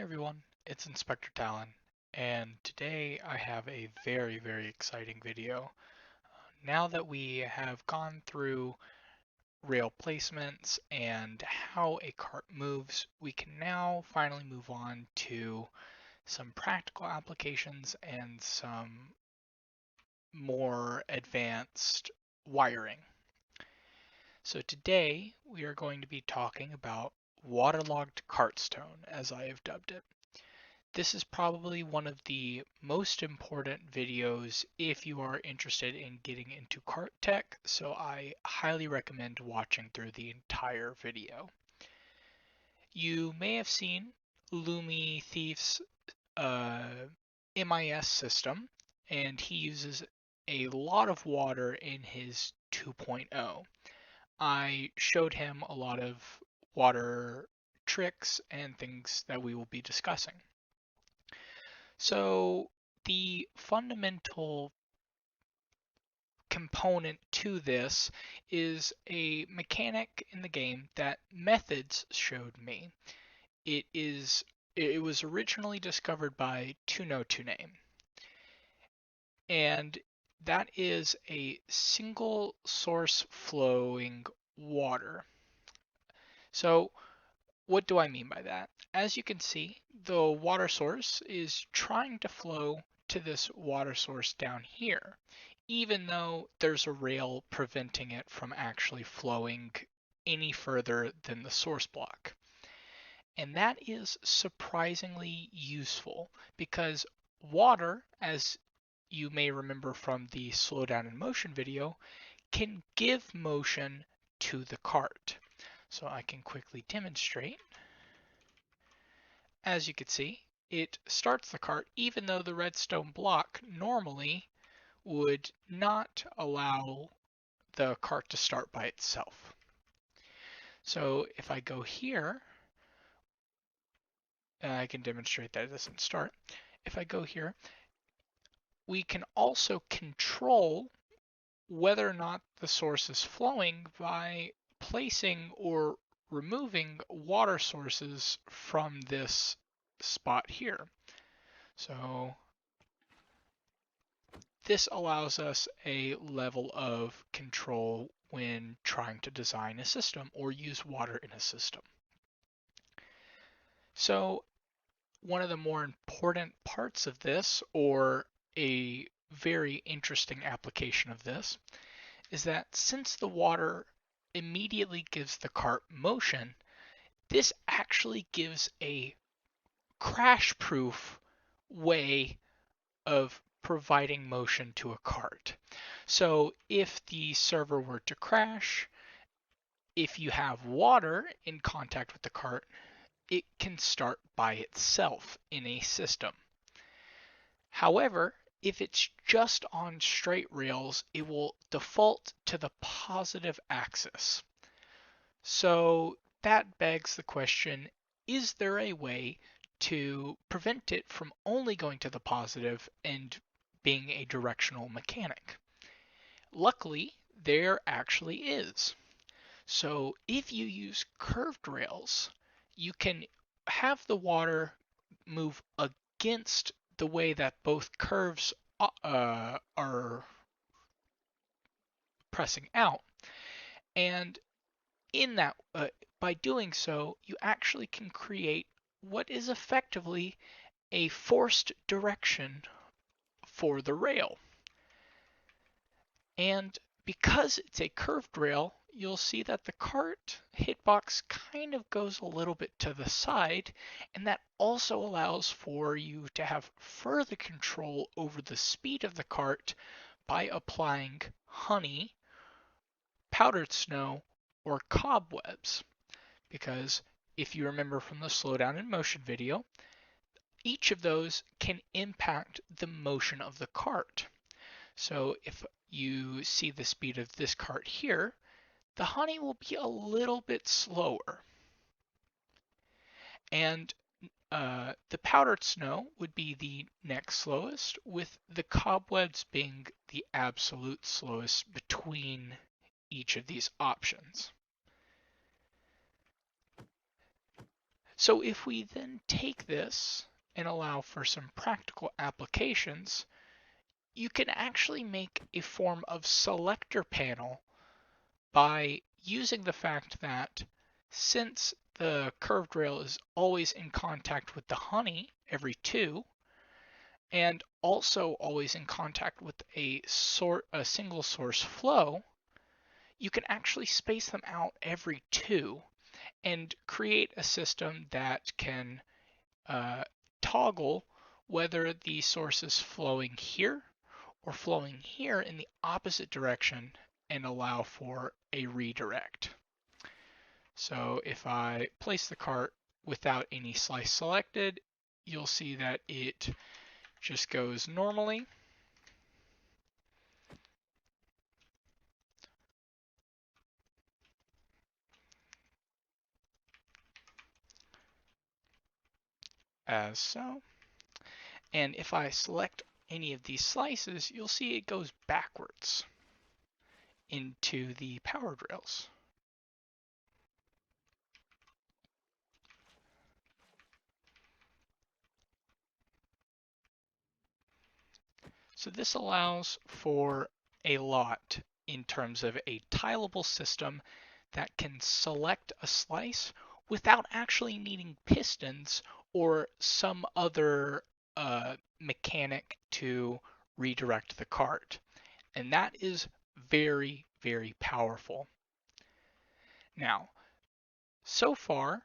everyone, it's Inspector Talon, and today I have a very exciting video. Now that we have gone through rail placements and how a cart moves, we can now finally move on to some practical applications and some more advanced wiring. So today we are going to be talking about waterlogged Cartstone, as I have dubbed it. This is probably one of the most important videos if you are interested in getting into cart tech, so I highly recommend watching through the entire video. You may have seen Lumi Thief's MIS system, and he uses a lot of water in his 2.0. I showed him a lot of water tricks and things that we will be discussing. So the fundamental component to this is a mechanic in the game that Methods showed me. It was originally discovered by TunoTune, and that is a single source flowing water. So what do I mean by that? As you can see, the water source is trying to flow to this water source down here, even though there's a rail preventing it from actually flowing any further than the source block. And that is surprisingly useful because water, as you may remember from the slow down in motion video, can give motion to the cart. So I can quickly demonstrate. As you can see, it starts the cart even though the redstone block normally would not allow the cart to start by itself. So if I go here, I can demonstrate that it doesn't start. If I go here, we can also control whether or not the source is flowing by placing or removing water sources from this spot here. So this allows us a level of control when trying to design a system or use water in a system. So one of the more important parts of this, or a very interesting application of this, is that since the water immediately gives the cart motion, this actually gives a crash-proof way of providing motion to a cart. So if the server were to crash, if you have water in contact with the cart, it can start by itself in a system. However, if it's just on straight rails, it will default to the positive axis. So that begs the question, is there a way to prevent it from only going to the positive and being a directional mechanic? Luckily, there actually is. So if you use curved rails, you can have the water move against the way that both curves are pressing out. And in that, by doing so, you actually can create what is effectively a forced direction for the rail. And because it's a curved rail, you'll see that the cart hitbox kind of goes a little bit to the side, and that also allows for you to have further control over the speed of the cart by applying honey, powdered snow, or cobwebs. Because if you remember from the slowdown in motion video, each of those can impact the motion of the cart. So if you see the speed of this cart here, the honey will be a little bit slower. And the powdered snow would be the next slowest, with the cobwebs being the absolute slowest between each of these options. So if we then take this and allow for some practical applications, you can actually make a form of selector panel by using the fact that since the curved rail is always in contact with the honey every two, and also always in contact with a single source flow, you can actually space them out every two and create a system that can toggle whether the source is flowing here or flowing here in the opposite direction and allow for a redirect. So if I place the cart without any slice selected, you'll see that it just goes normally. As so. And if I select any of these slices, you'll see it goes backwards into the powered rails. So this allows for a lot in terms of a tileable system that can select a slice without actually needing pistons or some other mechanic to redirect the cart. And that is very, very powerful. Now, so far,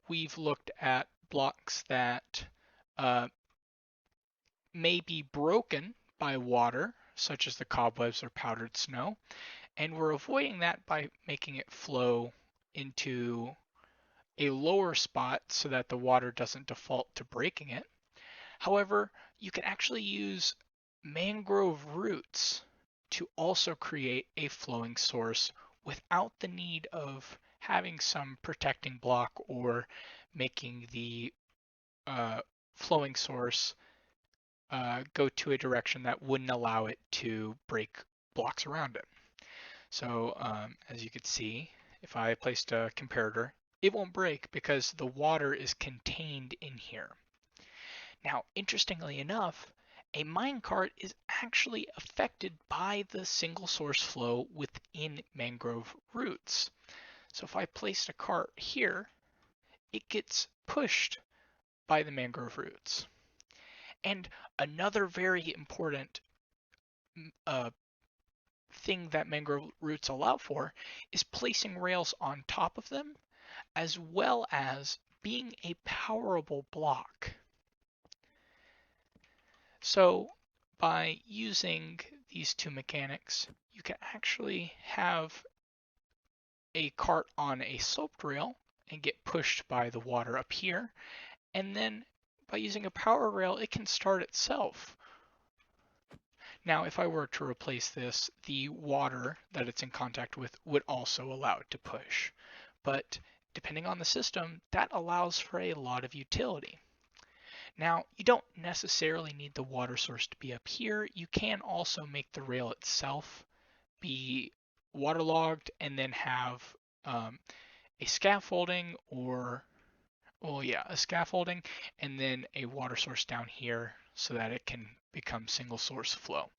we've looked at blocks that may be broken by water, such as the cobwebs or powdered snow, and we're avoiding that by making it flow into a lower spot so that the water doesn't default to breaking it. However, you can actually use mangrove roots to also create a flowing source without the need of having some protecting block or making the flowing source go to a direction that wouldn't allow it to break blocks around it. So as you can see, if I placed a comparator, it won't break because the water is contained in here. Now, interestingly enough, a minecart is actually affected by the single source flow within mangrove roots. So if I placed a cart here, it gets pushed by the mangrove roots. And another very important thing that mangrove roots allow for is placing rails on top of them, as well as being a powerable block. So by using these two mechanics, you can actually have a cart on a sloped rail and get pushed by the water up here. And then by using a power rail, it can start itself. Now, if I were to replace this, the water that it's in contact with would also allow it to push. But depending on the system, that allows for a lot of utility. Now, you don't necessarily need the water source to be up here. You can also make the rail itself be waterlogged and then have a scaffolding a scaffolding and then a water source down here so that it can become single source flow.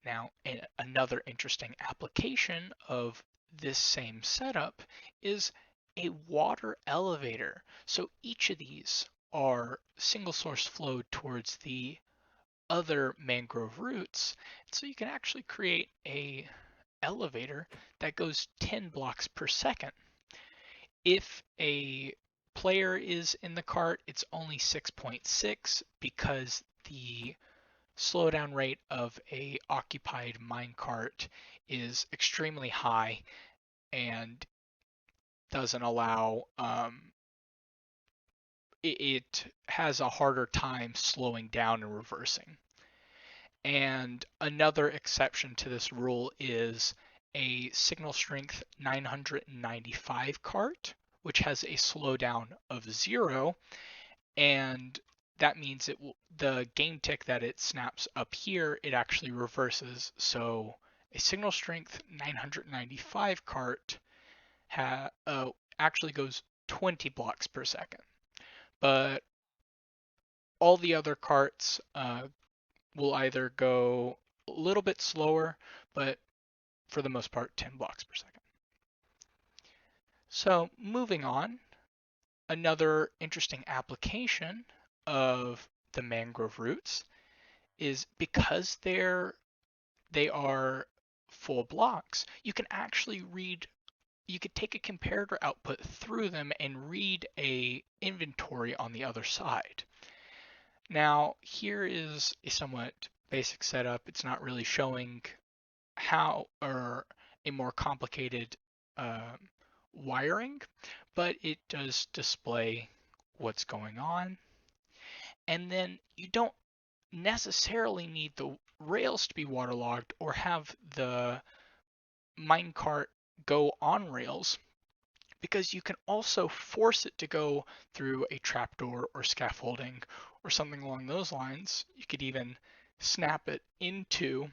Now, another interesting application of this same setup is a water elevator. So each of these are single source flow towards the other mangrove roots. So you can actually create a elevator that goes 10 blocks per second. If a player is in the cart, it's only 6.6 because the slowdown rate of a occupied minecart is extremely high and doesn't allow it has a harder time slowing down and reversing. And another exception to this rule is a signal strength 995 cart, which has a slowdown of 0, and that means the game tick that it snaps up here, it actually reverses. So a signal strength 995 cart actually goes 20 blocks per second. But all the other carts will either go a little bit slower, but for the most part, 10 blocks per second. So moving on, another interesting application of the mangrove roots is because they are full blocks, you can actually read, you could take a comparator output through them and read a inventory on the other side. Now, here is a somewhat basic setup. It's not really showing how or a more complicated uh, wiring, but it does display what's going on. And then you don't necessarily need the rails to be waterlogged or have the minecart go on rails, because you can also force it to go through a trapdoor or scaffolding or something along those lines. You could even snap it into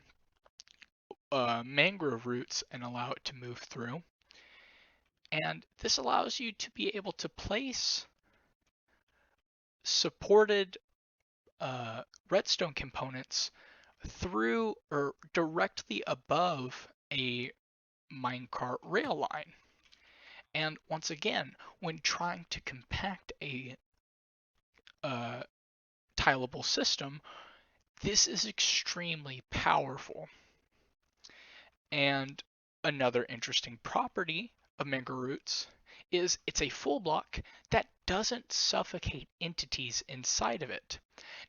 mangrove roots and allow it to move through. And this allows you to be able to place supported redstone components through or directly above a minecart rail line. And once again, when trying to compact a tileable system, this is extremely powerful. And another interesting property of mangrove roots is it's a full block that doesn't suffocate entities inside of it.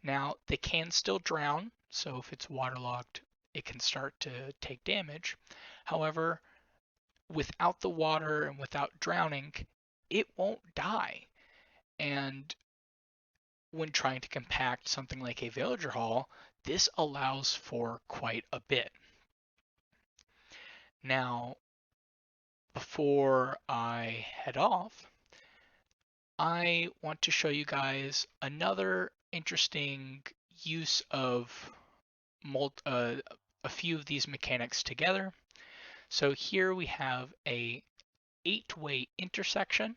Now, they can still drown, so if it's waterlogged, it can start to take damage. However, without the water and without drowning, it won't die. And when trying to compact something like a villager hall, this allows for quite a bit. Now, before I head off, I want to show you guys another interesting use of a few of these mechanics together. So here we have a 8-way intersection.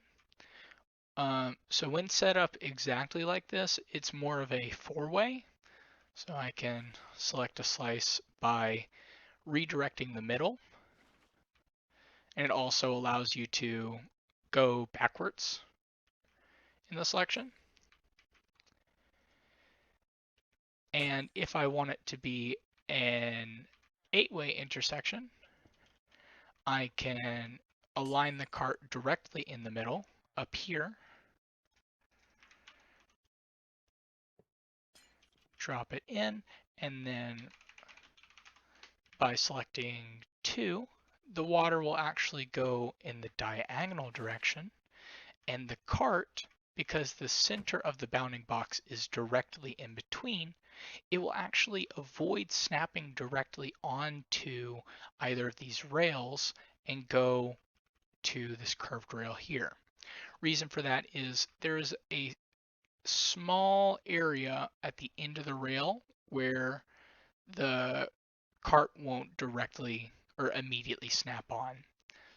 So when set up exactly like this, it's more of a 4-way. So I can select a slice by redirecting the middle. And it also allows you to go backwards in the selection. And if I want it to be an 8-way intersection, I can align the cart directly in the middle up here, drop it in, and then by selecting 2, the water will actually go in the diagonal direction, and the cart, because the center of the bounding box is directly in between, it will actually avoid snapping directly onto either of these rails and go to this curved rail here. Reason for that is there is a small area at the end of the rail where the cart won't directly or immediately snap on.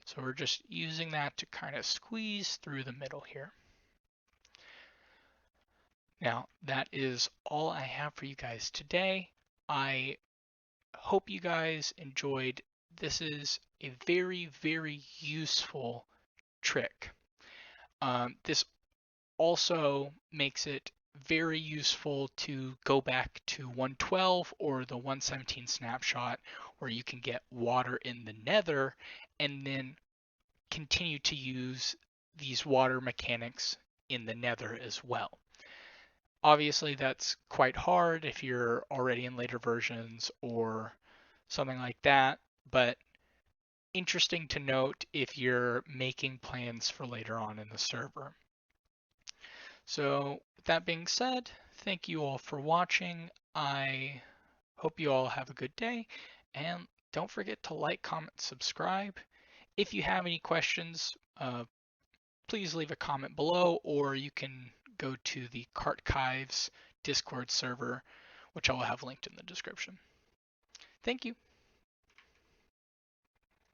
So we're just using that to kind of squeeze through the middle here. Now, that is all I have for you guys today. I hope you guys enjoyed. This is a very, very useful trick. This also makes it very useful to go back to 112 or the 117 snapshot, where you can get water in the nether and then continue to use these water mechanics in the nether as well. Obviously, that's quite hard if you're already in later versions or something like that, but interesting to note if you're making plans for later on in the server. So with that being said, thank you all for watching. I hope you all have a good day, and don't forget to like, comment, subscribe. If you have any questions, please leave a comment below, or you can go to the Cartchives Discord server, which I will have linked in the description. Thank you.